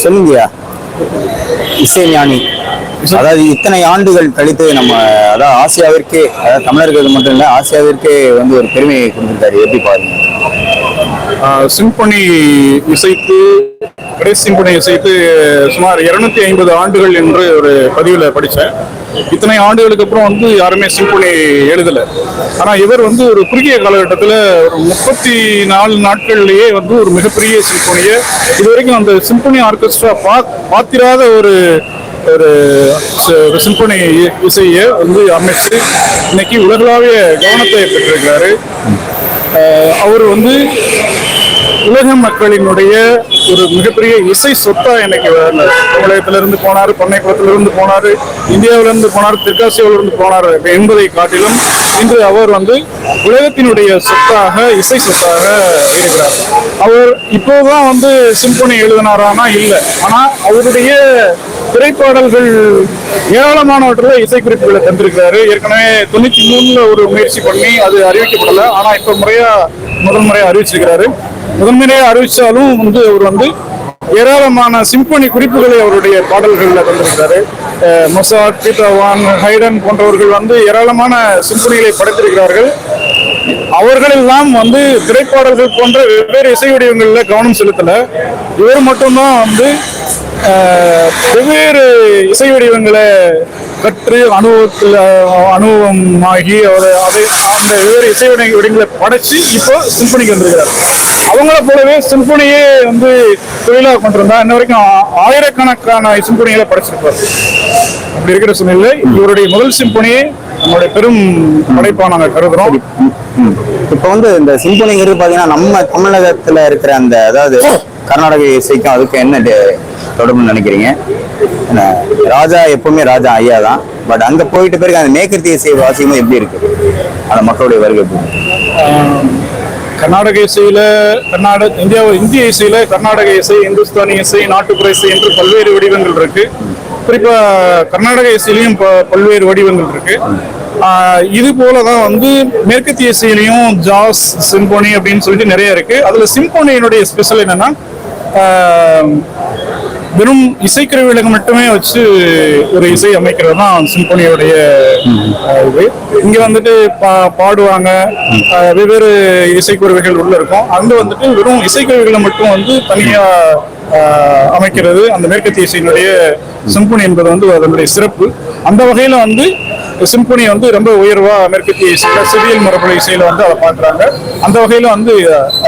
சொல்லுங்கய்யா. இசைஞானி, அதாவது இத்தனை ஆண்டுகள் கழித்து நம்ம அதாவது ஆசியாவிற்கே, அதாவது தமிழர்கள் மட்டும் இல்லை ஆசியாவிற்கே வந்து ஒரு பெருமையை கொடுத்துருக்காரு. எப்படி பாருங்க? சிம்பனி இசைத்து, கடைசி சிம்பனி இசைத்து சுமார் 250 ஆண்டுகள் என்று ஒரு பதிவில் படித்தேன். இத்தனை ஆண்டுகளுக்கு அப்புறம் வந்து யாருமே சிம்பனி எழுதலை. ஆனால் இவர் வந்து ஒரு குறுகிய காலகட்டத்தில் ஒரு 34 நாட்கள்லேயே வந்து ஒரு மிகப்பெரிய சிம்பனியை, இது வரைக்கும் அந்த சிம்பனி ஆர்கெஸ்ட்ரா பார்த்திராத ஒரு சிம்பனி இசையை வந்து அமைச்சு இன்னைக்கு உலகளாவிய கவனத்தை பெற்றிருக்கிறாரு. அவர் வந்து உலக மக்களினுடைய ஒரு மிகப்பெரிய இசை சொத்தா இன்னைக்கு தமிழகத்திலிருந்து போனார், பண்ணைக்குளத்திலிருந்து போனார், இந்தியாவிலிருந்து போனார், தெற்காசியாவிலிருந்து போனார் என்பதை காட்டிலும் இன்று அவர் வந்து உலகத்தினுடைய சொத்தாக, இசை சொத்தாக இருக்கிறார். அவர் இப்போதான் வந்து சிம்பனி எழுதினாரானா இல்லை, ஆனா அவருடைய திரைப்பாடல்கள் ஏராளமானவற்றில் இசைக்குறிப்புகளை தந்திருக்கிறாரு. ஏற்கனவே 93 ஒரு முயற்சி பண்ணி அது அறிவிக்கப்படலை. ஆனா இப்ப முதல் முறையா அறிவிச்சிருக்கிறாரு. முதன்முறையா அறிவிச்சாலும் வந்து அவர் வந்து ஏராளமான சிம்பனி குறிப்புகளை அவருடைய பாடல்களில் தந்திருக்கிறாரு. மொசார்ட், பீத்தோவன், ஹைடன் போன்றவர்கள் வந்து ஏராளமான சிம்பனிகளை படைத்திருக்கிறார்கள். அவர்களெல்லாம் வந்து திரைப்பாடல்கள் போன்ற வெவ்வேறு இசை வடிவங்களில் கவனம் செலுத்தல. இவர் மட்டும்தான் வந்து வெவ்வேறு இசை வடிவங்களை கற்று அனுபவமாகி அந்த வெவ்வேறு இசை வடிவங்களை படைச்சு இப்போ சிம்பனிக்கு வந்திருக்கிறார். அவங்கள போலவே சிம்பனியே வந்து தொழிலாக கொண்டிருந்தா இன்ன வரைக்கும் ஆயிரக்கணக்கான சிம்பனிகளை படைச்சிருப்பார். அப்படி இருக்கிற சூழ்நிலை இவருடைய முதல் சிம்பனியை நம்மளுடைய பெரும் படைப்பா நாங்க கருதுறோம். இப்ப வந்து இந்த சிம்பனிங்கிறது பாத்தீங்கன்னா நம்ம தமிழகத்துல இருக்கிற அந்த, அதாவது கர்நாடக இசைக்கும் அதுக்கும் என்ன தொடர்புன்னு நினைக்கிறீங்க? ராஜா எப்பவுமே ராஜா ஐயா தான். பட் அங்க போயிட்டு பிறகு அந்த மேற்கத்திய இசை வாசிக்கும் எப்படி இருக்கு, அந்த மக்களுடைய வருகை எப்படி? கர்நாடக இசையில இந்திய இசையில கர்நாடக இசை, இந்துஸ்தானி இசை, நாட்டுப்புற இசை என்று பல்வேறு வடிவங்கள் இருக்கு. குறிப்பா கர்நாடக இசையிலையும் பல்வேறு வடிவங்கள் இருக்கு. இது போலதான் வந்து மேற்கத்திய இசையிலையும் ஜாஸ், சிம்பனி அப்படின்னு சொல்லிட்டு நிறைய இருக்கு. அதுல சிம்பனியினுடைய ஸ்பெஷல் என்னன்னா, வெறும் இசைக்கருவிகளை மட்டுமே வச்சு ஒரு இசை அமைக்கிறது தான் சிம்பனியோடைய இது. இங்க வந்துட்டு பாடுவாங்க, வெவ்வேறு இசைக்கருவிகள் உள்ள இருக்கும். அங்க வந்துட்டு வெறும் இசைக்கருவிகளை மட்டும் வந்து தனியா அமைக்கிறது அந்த மேற்கத்திய இசையினுடைய சிம்பனி என்பது வந்து அதனுடைய சிறப்பு. அந்த வகையில வந்து சிம்பனி வந்து ரொம்ப உயர்வா மேற்கத்திய இசையில, சிறியல் மரபுல இசையில வந்து அதை பாக்குறாங்க. அந்த வகையில வந்து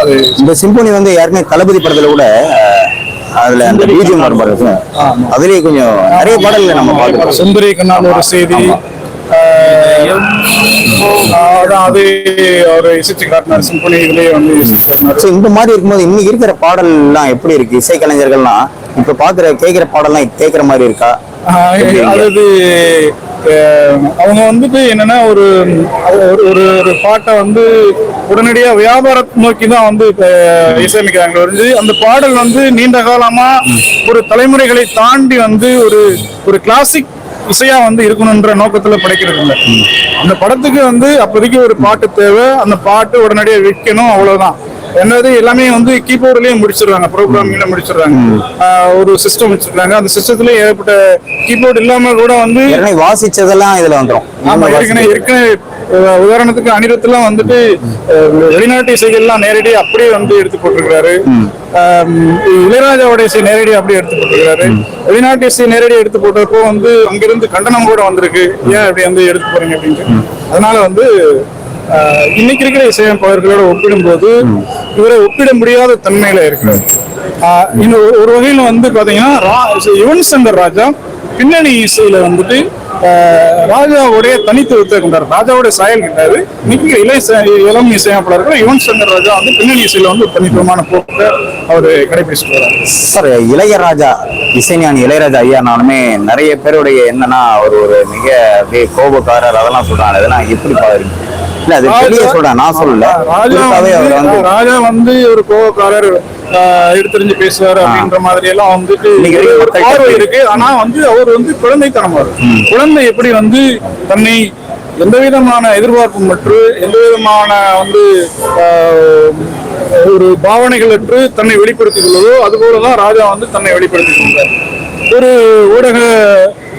அது இந்த சிம்பனி வந்து யாருமே தளபதி படத்துல கூட அதுல அந்த பிஜிஎம் வரும்போது அதுலயே கொஞ்சம் நிறைய பாடல்கள் நம்ம பார்க்கிறோம். சுந்தரி கண்ணால் ஒரு செய்தி, அது ஒரு இசைச்சு காட்டினார். சிம்பனி இதுலயே வந்து இந்த மாதிரி இருக்கும்போது இன்னைக்கு இருக்கிற பாடல் எல்லாம் எப்படி இருக்கு? இசை கலைஞர்கள்லாம் இப்ப கேட்கிற பாடல்லாம் கேட்கிற மாதிரி இருக்கா? அதாவது அவங்க வந்துட்டு என்னன்னா ஒரு பாட்டை வந்து உடனடியா வியாபார நோக்கி தான் வந்து இப்ப இசையமைக்கிறாங்க. அந்த பாடல் வந்து நீண்ட காலமா ஒரு தலைமுறைகளை தாண்டி வந்து ஒரு கிளாசிக் இசையா வந்து இருக்கணும்ன்ற நோக்கத்துல படைக்கிறது இல்லை. அந்த படத்துக்கு வந்து அப்போதைக்கு ஒரு பாட்டு தேவை, அந்த பாட்டு உடனடியா விற்கணும், அவ்வளவுதான். என்னது எல்லாமே வந்து கீபோர்ட்லயே முடிச்சிடுறாங்க, ப்ரோக்ராமிங்ல முடிச்சிடுறாங்க. ஒரு சிஸ்டம் வச்சிருக்காங்க, அந்த சிஸ்டத்துல ஏற்பட்ட கீபோர்டு இல்லாம கூட வந்து வாசிச்சதெல்லாம் இதுல வந்துடும். ஆமா, ஏற்கனவே உதாரணத்துக்கு அனிருத்லாம் வந்துட்டு வெளிநாட்டு இசைகள்லாம் நேரடியாக அப்படியே வந்து எடுத்து போட்டிருக்கிறாரு. இளையராஜாவோட இசை நேரடியாக அப்படியே எடுத்து போட்டிருக்கிறாரு. வெளிநாட்டு இசை நேரடியாக எடுத்து போட்டப்போ வந்து அங்கிருந்து கண்டனம் கூட வந்திருக்கு, ஏன் அப்படி வந்து எடுத்து போறீங்க அப்படின்ட்டு. அதனால வந்து இன்னைக்கு இருக்கிற இசையமைப்பாளர்களோட ஒப்பிடும்போது இவரை ஒப்பிட முடியாத தன்மையில இருக்கிறார். இன்னும் ஒரு வகையில வந்து பாத்தீங்கன்னா யுவன் சங்கர் ராஜா பின்னணி இசையில வந்துட்டு ராஜாவுடைய தனித்துவத்தை கொண்டாரு. ராஜாவுடைய சாயல் கிடையாது. இன்னைக்கு இளம் இசையமைப்பாளர்கள் யுவன் சங்கர் ராஜா வந்து பின்னணி இசையில வந்து தனித்துவமான போக்கை அவரு கடைபிடிச்சிட்டு வர்றாரு. சார், இளையராஜா இசைஞானி இளையராஜா ஐயானாலுமே நிறைய பேருடைய என்னன்னா அவர் ஒரு மிக அப்படியே கோபக்காரர் அதெல்லாம் சொல்றாங்க. அதெல்லாம் எப்படி பாருங்க? இல்ல அது சொல்றேன், நான் சொல்லல. ராஜா வந்து ஒரு கோபக்காரர், எடுத்தறிஞ்சு பேசுவாரு அப்படின்ற மாதிரி எல்லாம் வந்துட்டு ஒரு பார்வை இருக்கு. ஆனா வந்து அவர் வந்து குழந்தைத்தனமா இருக்கு. குழந்தை எப்படி வந்து தன்னை எந்த விதமான எதிர்பார்ப்பு மற்றும் எந்த விதமான வந்து ஒரு பாவனைகளற்று தன்னை வெளிப்படுத்திக் கொள்வதோ அதுபோலதான் ராஜா வந்து தன்னை வெளிப்படுத்திக் கொள்வார். ஒரு ஊடக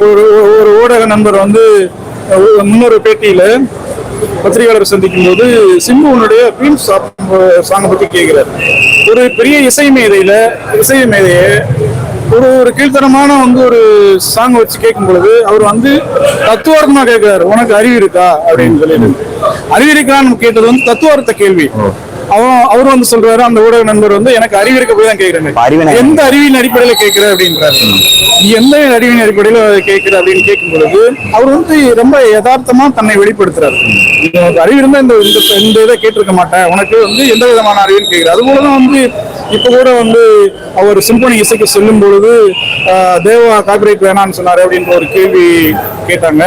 ஒரு ஒரு ஊடக நண்பர் வந்து முன்னொரு பேட்டியில பத்திரிகையாளர் சந்திக்கும் போது சிம்புவனுடைய பீம் சாங்கை பத்தி கேட்கிறார். ஒரு பெரிய இசை மேதையை ஒரு கீழ்த்தனமான வந்து ஒரு சாங் வச்சு கேட்கும் பொழுது அவர் வந்து தத்துவார்த்தமா கேட்கிறாரு, உனக்கு அறிவு இருக்கா அப்படின்னு சொல்லிட்டு. அறிவு இருக்கான்னு கேட்டது வந்து தத்துவார்த்த கேள்வி. அவர் வந்து சொல்றாரு, அந்த ஊடக நண்பர் வந்து எனக்கு அறிவு இருக்க போய் தான் கேட்கிறேன், எந்த அறிவின் அடிப்படையில கேட்கிற அப்படின்றாரு. எந்த அறிவின் அடிப்படையில கேட்கிற அப்படின்னு கேட்கும் பொழுது அவர் வந்து ரொம்ப யதார்த்தமா தன்னை வெளிப்படுத்துறாரு. அறிவு இருந்தா இந்த இதை கேட்டிருக்க மாட்டேன், உனக்கு வந்து எந்த விதமான அறிவுன்னு கேட்கிறார். அது போலதான் வந்து இப்ப கூட வந்து அவர் சிம்பனி இசைக்கு செல்லும் பொழுது தேவா காப்பிரைட் வேணான்னு சொன்னாரு அப்படின்ற ஒரு கேள்வி கேட்டாங்க.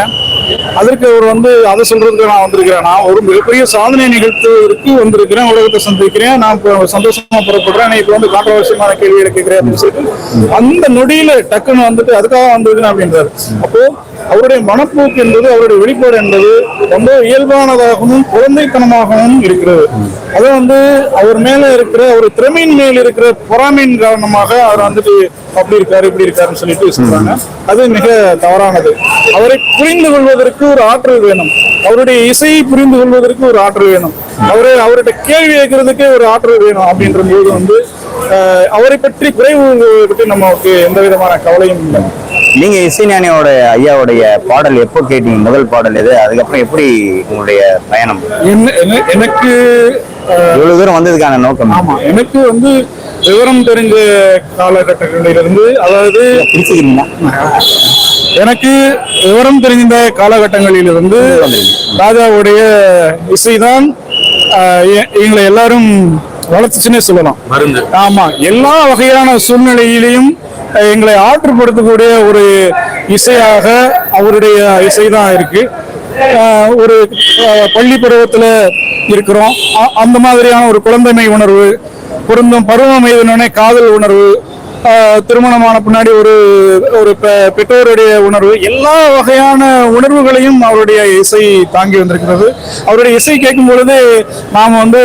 அதற்கு அவர் வந்து அதை சொல்றதுக்கு நான் வந்திருக்கிறேன், நான் ஒரு மிகப்பெரிய சாதனை நிகழ்த்துவதற்கு வந்திருக்கிறேன், உலகத்தை சந்திக்கிறேன், நான் சந்தோஷமா புறப்படுறேன், இப்ப வந்து கான்ட்ரவர்சியமான கேள்விகளை கேட்கிறேன் அப்படின்னு சொல்லிட்டு அந்த நொடியில டக்குன்னு வந்துட்டு அதுக்காக வந்திருக்கிறேன் அப்படின்றாரு. அப்போ அவருடைய மனப்போக்கு என்பது, அவருடைய வெளிப்பாடு என்பது ரொம்ப இயல்பானதாகவும் குழந்தைத்தனமாகவும் இருக்கிறது. அது வந்து அவர் மேல இருக்கிற ஒரு திறமையின் மேல் இருக்கிற பொறாமையின் காரணமாக அவர் வந்துட்டு அப்படி இருக்காரு இப்படி இருக்காருன்னு சொல்லிட்டு சொல்றாங்க. அது மிக தவறானது. அவரை புரிந்து கொள்வதற்கு ஒரு ஆற்றல் வேணும், அவருடைய இசையை புரிந்து கொள்வதற்கு ஒரு ஆற்றல் வேணும், அவர்கிட்ட கேள்வி கேட்கறதுக்கே ஒரு ஆற்றல் வேணும். அப்படின்ற போது வந்து அவரை பற்றி குறைவு பற்றி நமக்கு எந்த விதமான கவலையும் இல்லை. நீங்க இசைஞானியோட ஐயாவுடைய பாடல் எப்போ கேட்டீங்க? முதல் பாடல் எது? அதுக்கப்புறம் எப்படி உங்களுடைய பயணம்? எனக்கு இவ்வளவு தூரம் வந்ததுக்கான நோக்கம்? ஆமா, எனக்கு வந்து விவரம் தெரிஞ்ச காலகட்டங்களிலிருந்து, அதாவது எனக்கு விவரம் தெரிந்த காலகட்டங்களிலிருந்து ராஜாவுடைய இசைதான் எங்களை எல்லாரும் வளர்த்துச்சுன்னே சொல்லலாம். ஆமா, எல்லா வகையான சூழ்நிலையிலையும் எங்களை ஆற்றுப்படுத்தக்கூடிய ஒரு இசையாக அவருடைய இசைதான் இருக்கு. ஒரு பள்ளி பருவத்துல இருக்கிறோம், அந்த மாதிரியான ஒரு குழந்தைமை உணர்வு, பருவம் எதுனே காதல் உணர்வு, திருமணமான பின்னாடி ஒரு பெற்றோருடைய உணர்வு, எல்லா வகையான உணர்வுகளையும் அவருடைய இசை தாங்கி வந்திருக்கிறது. அவருடைய இசை கேட்கும் பொழுது நாம் வந்து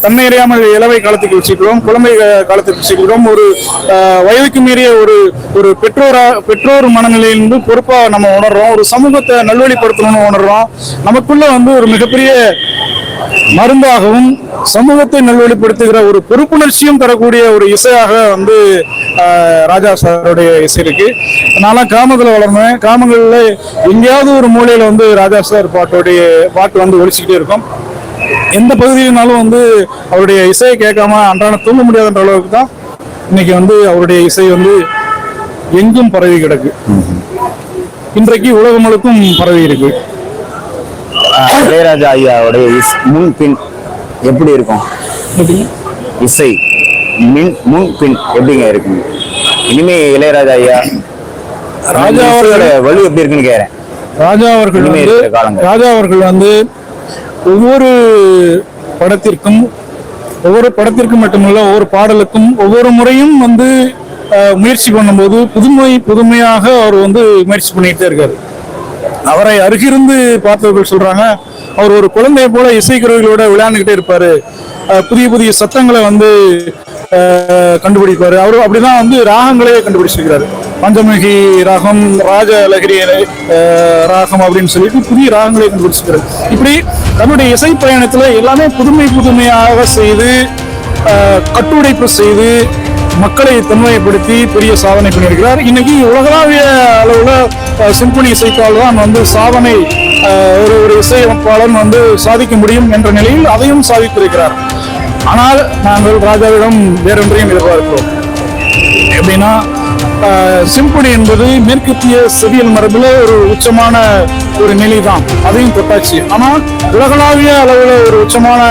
தன்னை அறியாமல் இளவை காலத்துக்கு வச்சுக்கிறோம், குழந்தை காலத்துக்கு வச்சுக்கிறோம். ஒரு வயதுக்கு மீறிய ஒரு பெற்றோர் மனநிலையிலிருந்து பொறுப்பா நம்ம உணர்றோம், ஒரு சமூகத்தை நல்வழிப்படுத்தணும்னு உணர்றோம். நமக்குள்ள வந்து ஒரு மிகப்பெரிய மருந்தாகவும் சமூகத்தை நல்வழிப்படுத்துகிற ஒரு பொறுப்புணர்ச்சியும் தரக்கூடிய ஒரு இசையாக வந்து ராஜா சாருடைய இசை இருக்கு. நான்லாம் கிராமத்துல வளர்ந்தேன், கிராமங்கள்ல எங்கேயாவது ஒரு மூலையில வந்து ராஜா சார் பாட்டு வந்து ஒழிச்சுக்கிட்டே இருக்கும். எந்த பகுதியினாலும் வந்து அவருடைய இசையை கேட்காம அன்றாட தூங்க முடியாதுன்ற அளவுக்கு தான் இன்னைக்கு வந்து அவருடைய இசை வந்து எங்கும் பரவி கிடக்கு. இன்றைக்கு உலகம் முழுக்கும் பரவி இருக்கு. இளையராஜா ஐயாவுடைய முன் பின் எப்படி இருக்கும்? இசை முன் பின் எப்படிங்க இருக்கு? இனிமே இளையராஜா ஐயா ராஜா அவர்களோட வலு எப்படி இருக்குன்னு கேக்குறேன். ராஜா அவர்கள் வந்து ஒவ்வொரு படத்திற்கும் மட்டுமல்ல, ஒவ்வொரு பாடலுக்கும் ஒவ்வொரு முறையும் வந்து முயற்சி பண்ணும்போது புதுமையாக அவர் வந்து முயற்சி பண்ணிட்டே இருக்காரு. அவரை அருகிருந்து பார்த்தவர்கள் சொல்றாங்க, அவர் ஒரு குழந்தைய போல இசைக்கருவிகளோட விளையாண்டுகிட்டே இருப்பாரு, புதிய சத்தங்களை வந்து கண்டுபிடிப்பாரு. அவரு அப்படிதான் வந்து ராகங்களே கண்டுபிடிச்சிருக்கிறாரு. பஞ்சமுகி ராகம், ராஜலகிரி ராகம் அப்படின்னு சொல்லிட்டு புதிய ராகங்களே கண்டுபிடிச்சிருக்கிறாரு. இப்படி தன்னுடைய இசை பயணத்துல எல்லாமே புதுமையாக செய்து, கட்டுடைப்பு செய்து, மக்களை தன்மைப்படுத்தி பெரிய சாதனை பண்ணியிருக்கிறார். இன்னைக்கு உலகளாவிய அளவுல சிம்பனி இசைத்தால் தான் வந்து சாதனை ஒரு இசையமைப்பாளன் வந்து சாதிக்க முடியும் என்ற நிலையில் அதையும் சாதித்திருக்கிறார். ஆனால் நாங்கள் ராஜாவிடம் வேறொன்றையும் எதிர்பார்க்கிறோம். எப்படின்னா, சிம்பனி என்பது மேற்கத்திய செவியல் மரபுல ஒரு உச்சமான ஒரு நிலை தான், அதையும் தொட்டாச்சு. ஆனால் உலகளாவிய அளவுல ஒரு உச்சமான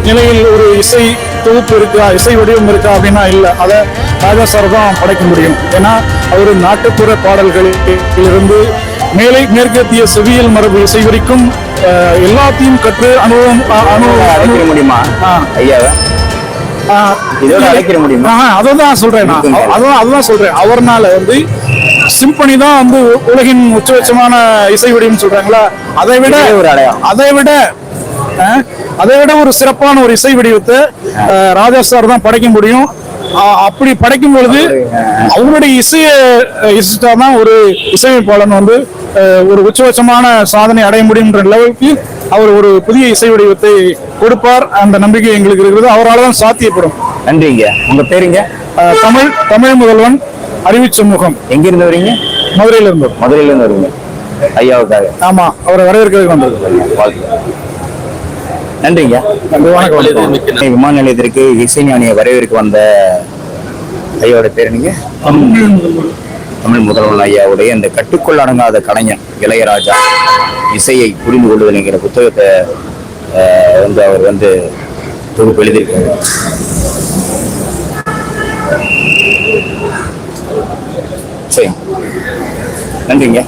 நிலையில் ஒரு இசை தொகுப்பு இருக்கா, இசை வடிவம் இருக்கா அப்படின்னா இல்லை. அதை ராஜா சார் தான் படைக்க முடியும். ஏன்னா அவர் நாட்டுப்புற பாடல்களிலிருந்து மேற்கத்திய செவியல் மரபு இசை வரைக்கும் எல்லாத்தையும் கற்று அனுபவம் முடியுமா ஐயாவை? அதான் சொல்றேன். அதுதான் சொல்றேன். அவர்னால வந்து சிம்பனி தான் வந்து உலகின் உச்சபட்சமான இசை வடிவம் சொல்றாங்களா, அதை விட அதை விட ஒரு சிறப்பான ஒரு இசை வடிவத்தை ராஜா சார் தான் படைக்க முடியும். அப்படி படைக்கும் பொழுது அவருடைய இசையை இசைச்சாதான் ஒரு இசையமைப்பாளன் வந்து ஒரு உச்சபட்சமான சாதனை அடைய முடியும்ன்ற லெவலுக்கு அவர் ஒரு புதிய இசை வடிவத்தை கொடுப்பார். அந்த நம்பிக்கை எங்களுக்கு இருக்கிறது. அவரால் தான் சாத்தியப்படும். நன்றிங்க. உங்க பேருங்க? தமிழ் முதல்வன் அறிவு சமூகம். எங்கிருந்து வரீங்க? மதுரையில இருந்து. மதுரையில இருந்து வருவீங்க ஐயாவுக்காக? ஆமா, அவரை வரவேற்கிறதுக்கு வந்தது. நன்றிங்க. விமான நிலையத்திற்கு இசைஞானியை வரவேற்க வந்த ஐயாவோட பேர் நீங்க? தமிழ் முதல்வன் ஐயாவுடைய இந்த கட்டுக்குள் அடங்காத கலைஞன் இளையராஜா இசையை புரிந்து கொள்வதுங்கிற புத்தகத்தை வந்து அவர் வந்து தொகுப்பு எழுதியிருக்காரு. சரி, நன்றிங்க.